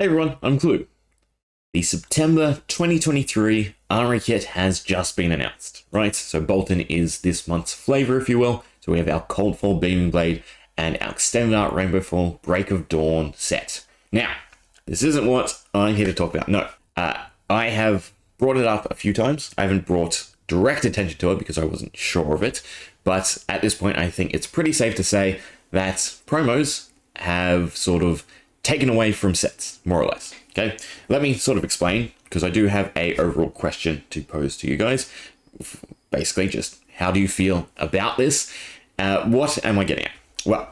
Hey everyone, I'm Clue. The September 2023 Armory Kit has just been announced, right? So Bolton is this month's flavor, if you will. So we have our Cold Fall Beaming Blade and our Extended Art Rainbow Fall Break of Dawn set. Now, this isn't what I'm here to talk about. No, I have brought it up a few times. I haven't brought direct attention to it because I wasn't sure of it. But at this point, I think it's pretty safe to say that promos have sort of taken away from sets, more or less. Okay, let me sort of explain, because I do have a overall question to pose to you guys. Basically, just how do you feel about this? What am I getting at? Well,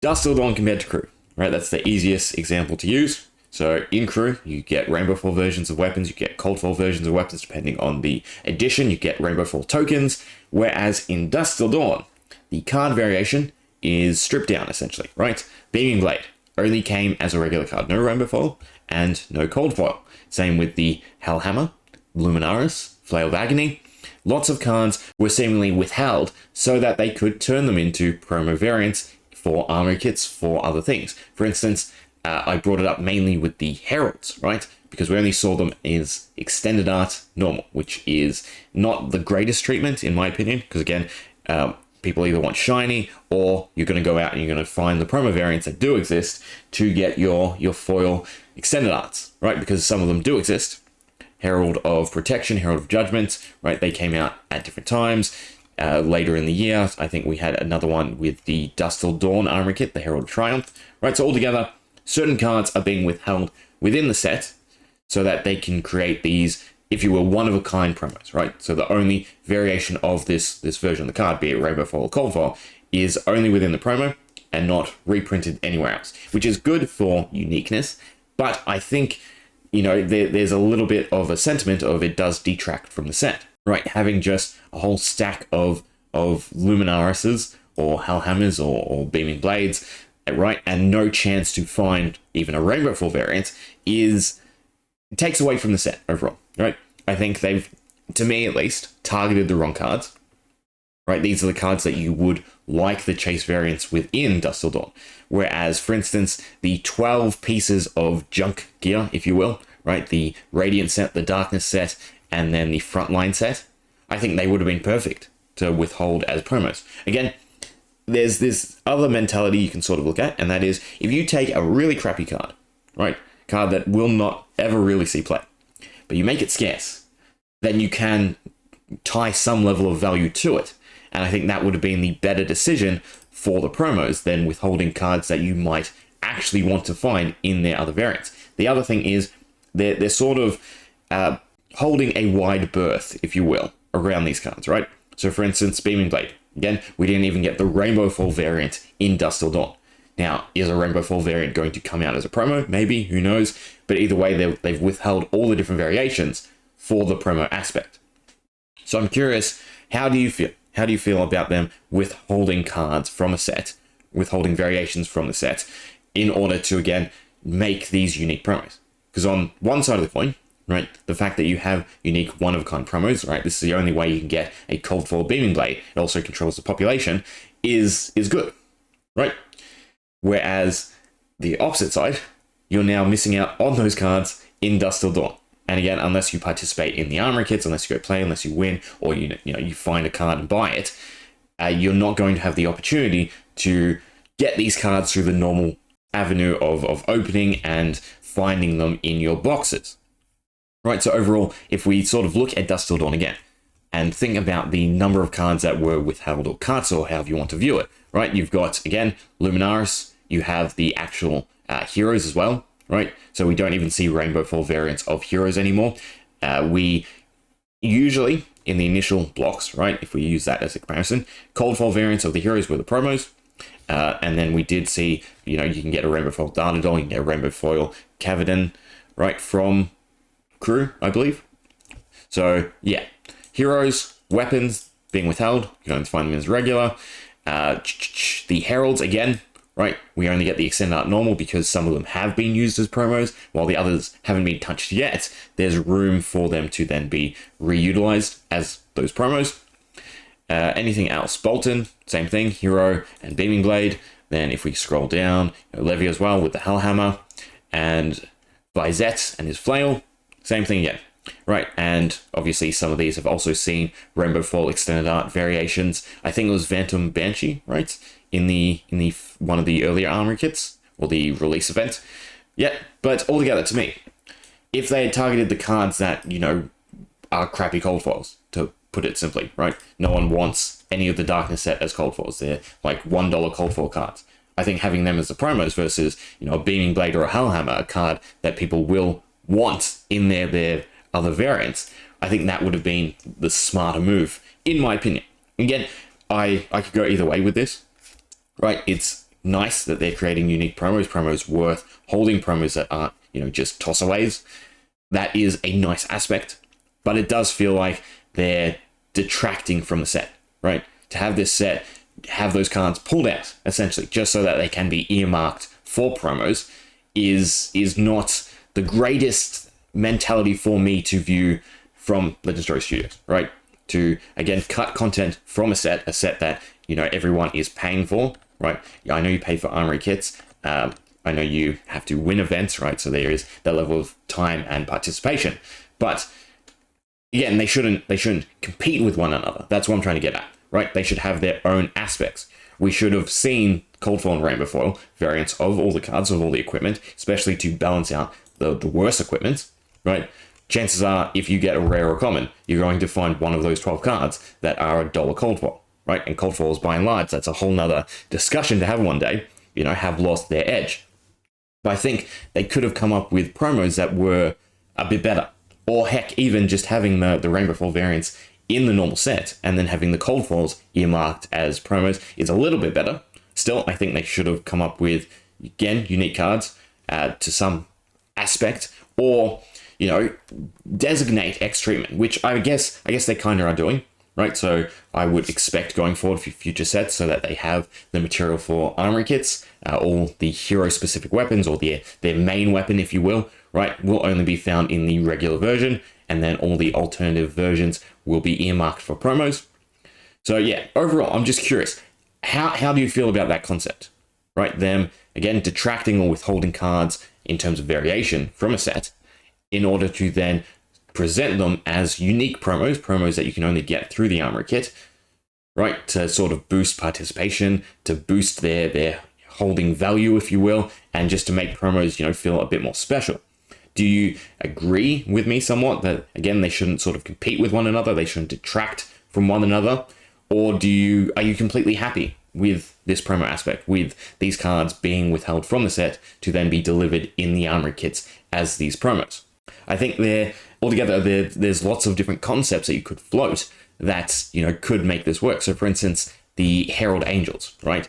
Dusk Till Dawn compared to Crew, right? That's the easiest example to use. So in Crew, you get Rainbow Fall versions of weapons, you get Cold Fall versions of weapons, depending on the edition, you get Rainbow Fall tokens, whereas in Dusk Till Dawn, the card variation is stripped down, essentially, right? Beaming Blade only came as a regular card, no Rainbow Foil and no Cold Foil. Same with the Hellhammer, Luminaris, Flail of Agony. Lots of cards were seemingly withheld so that they could turn them into promo variants for Armory Kits for other things. For instance, I brought it up mainly with the Heralds, right? Because we only saw them as Extended Art Normal, which is not the greatest treatment, in my opinion, because again, people either want shiny, or you're going to go out and you're going to find the promo variants that do exist to get your foil extended arts, right? Because some of them do exist. Herald of Protection, Herald of Judgment, right? They came out at different times. Later in the year, I think we had another one with the Dusk Till Dawn Armory Kit, the Herald of Triumph, right? So altogether, certain cards are being withheld within the set so that they can create these, if you will, one-of-a-kind promos, right? So the only variation of this version of the card, be it Rainbow Foil or Cold Foil, is only within the promo and not reprinted anywhere else, which is good for uniqueness. But I think, you know, there's a little bit of a sentiment of it does detract from the set, right? Having just a whole stack of Luminarises or Hellhammers or Beaming Blades, right? And no chance to find even a Rainbow Foil variant it takes away from the set overall, right? I think they've, to me at least, targeted the wrong cards, right? These are the cards that you would like the chase variants within Dusk Till Dawn. Whereas, for instance, the 12 pieces of junk gear, if you will, right? The Radiant set, the Darkness set, and then the Frontline set, I think they would have been perfect to withhold as promos. Again, there's this other mentality you can sort of look at, and that is, if you take a really crappy card, right? Card that will not ever really see play, but you make it scarce, then you can tie some level of value to it. And I think that would have been the better decision for the promos than withholding cards that you might actually want to find in their other variants. The other thing is they're sort of holding a wide berth, if you will, around these cards, right? So for instance, Beaming Blade. Again, we didn't even get the Rainbow Fall variant in Dusk Till Dawn. Now, is a Rainbow Fall variant going to come out as a promo? Maybe, who knows? But either way, they've withheld all the different variations for the promo aspect. So I'm curious, how do you feel? How do you feel about them withholding cards from a set, withholding variations from the set, in order to, again, make these unique promos? Because on one side of the coin, right, the fact that you have unique one-of-a-kind promos, right, this is the only way you can get a Cold Fall Beaming Blade, it also controls the population, is good, right? Whereas the opposite side, you're now missing out on those cards in Dusk Till Dawn. And again, unless you participate in the Armory Kits, unless you go play, unless you win, or you find a card and buy it, you're not going to have the opportunity to get these cards through the normal avenue of opening and finding them in your boxes. Right, so overall, if we sort of look at Dusk Till Dawn again, and think about the number of cards that were withheld or cuts, or however you want to view it, right? You've got, again, Luminaris, you have the actual heroes as well, right? So we don't even see Rainbow Fall variants of heroes anymore. We usually, in the initial blocks, right, if we use that as a comparison, Cold Fall variants of the heroes were the promos. And then we did see, you can get a Rainbow Foil Dartadol, you can get a Rainbow Foil Cavadan, right, from Crew, I believe. So, yeah, heroes, weapons being withheld, you can only find them as regular. The Heralds, again, right, we only get the Extended Art Normal because some of them have been used as promos, while the others haven't been touched yet. There's room for them to then be reutilized as those promos. Anything else? Bolton, same thing, Hero and Beaming Blade. Then if we scroll down, Levy as well with the Hellhammer. and Vizette and his flail, same thing again. Right, and obviously some of these have also seen Rainbow Fall extended art variations. I think it was Phantom Banshee, right, in the one of the earlier Armory kits or the release event. Yeah, but altogether, to me, if they had targeted the cards that, you know, are crappy cold foils, to put it simply, right? No one wants any of the Darkness set as cold foils. They're like $1 cold foil cards. I think having them as the promos versus, you know, a Beaming Blade or a Hellhammer, a card that people will want in their other variants, I think that would have been the smarter move, in my opinion. Again, I could go either way with this, right? It's nice that they're creating unique promos worth holding, promos that aren't, you know, just tossaways. That is a nice aspect, but it does feel like they're detracting from the set, right? To have this set, have those cards pulled out, essentially, just so that they can be earmarked for promos, is not the greatest mentality for me to view from Legend Story Studios, right? To, again, cut content from a set that, you know, everyone is paying for, right? Yeah, I know you pay for Armory Kits. I know you have to win events, right? So there is that level of time and participation. But again, they shouldn't compete with one another. That's what I'm trying to get at, right? They should have their own aspects. We should have seen Cold Foil and Rainbow Foil variants of all the cards, of all the equipment, especially to balance out the worse equipment, right? Chances are, if you get a rare or common, you're going to find one of those 12 cards that are $1 cold foil, right? And cold foils, by and large, that's a whole nother discussion to have one day, you know, have lost their edge. But I think they could have come up with promos that were a bit better. Or heck, even just having the Rainbow Foil variants in the normal set and then having the cold foils earmarked as promos is a little bit better. Still, I think they should have come up with, again, unique cards to some aspect, or, you know, designate X treatment, which I guess they kind of are doing, right? So I would expect going forward for future sets so that they have the material for Armory Kits, all the hero-specific weapons, or their main weapon, if you will, right, will only be found in the regular version, and then all the alternative versions will be earmarked for promos. So yeah, overall, I'm just curious, how do you feel about that concept, right? Them, again, detracting or withholding cards in terms of variation from a set in order to then present them as unique promos that you can only get through the Armory Kit, right? To sort of boost participation, to boost their holding value, if you will, and just to make promos, you know, feel a bit more special. Do you agree with me somewhat that, again, they shouldn't sort of compete with one another, they shouldn't detract from one another? Or are you completely happy with this promo aspect, with these cards being withheld from the set to then be delivered in the Armory Kits as these promos? I think there's lots of different concepts that you could float that, you know, could make this work. So for instance, the Herald Angels, right?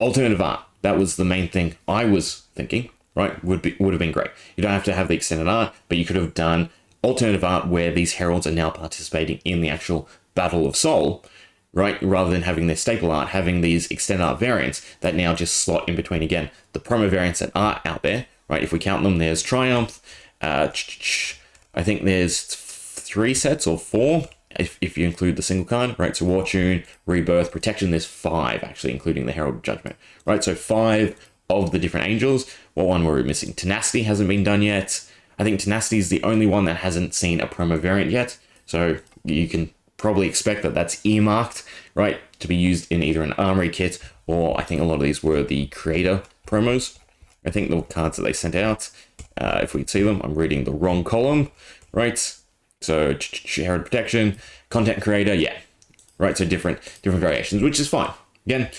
Alternative art, that was the main thing I was thinking, right? Would have been great. You don't have to have the extended art, but you could have done alternative art where these heralds are now participating in the actual Battle of Soul, right? Rather than having their staple art, having these extended art variants that now just slot in between, again, the promo variants that are out there, right? If we count them, there's Triumph. I think there's 3 sets or 4 if you include the single card, right? So War Tune, Rebirth, Protection, there's 5 actually, including the Herald of Judgment, right? So 5 of the different angels. What one were we missing? Tenacity hasn't been done yet. I think Tenacity is the only one that hasn't seen a promo variant yet. So you can probably expect that that's earmarked, right, to be used in either an Armory Kit, or I think a lot of these were the Creator promos. I think the cards that they sent out, if we can see them, I'm reading the wrong column, right? So Herald Protection, Content Creator, yeah, right? So different variations, which is fine. Again,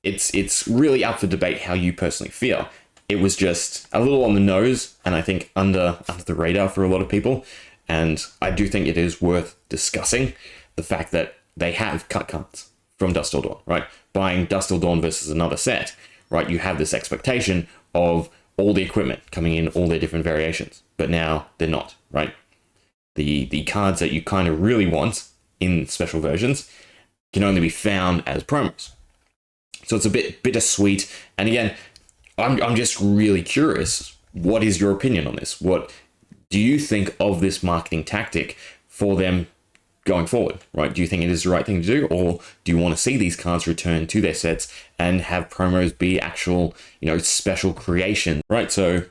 it's really up for debate how you personally feel. It was just a little on the nose, and I think under the radar for a lot of people. And I do think it is worth discussing the fact that they have cut cards from Dusk Till Dawn, right? Buying Dusk Till Dawn versus another set, right? You have this expectation of all the equipment coming in, all their different variations, but now they're not, right? The cards that you kind of really want in special versions can only be found as promos. So it's a bit bittersweet. And again, I'm just really curious, what is your opinion on this? What do you think of this marketing tactic for them going forward, right? Do you think it is the right thing to do, or do you want to see these cards return to their sets and have promos be actual, you know, special creation, right? So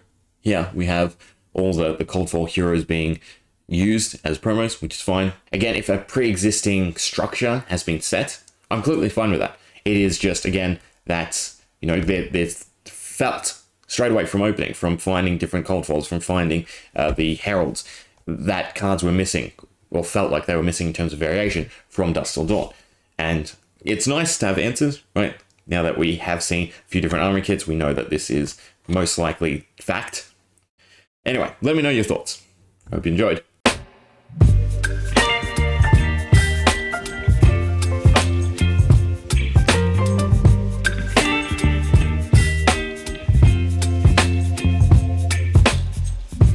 Here we have all the Cold Fall heroes being used as promos, which is fine. Again, if a pre-existing structure has been set, I'm completely fine with that. It is just, again, that, you know, there's felt straight away from opening, from finding different Cold Falls, from finding the Heralds, that cards were missing, or felt like they were missing in terms of variation from Dusk Till Dawn. And it's nice to have answers, right? Now that we have seen a few different Armory Kits, we know that this is most likely fact. Anyway, let me know your thoughts. Hope you enjoyed.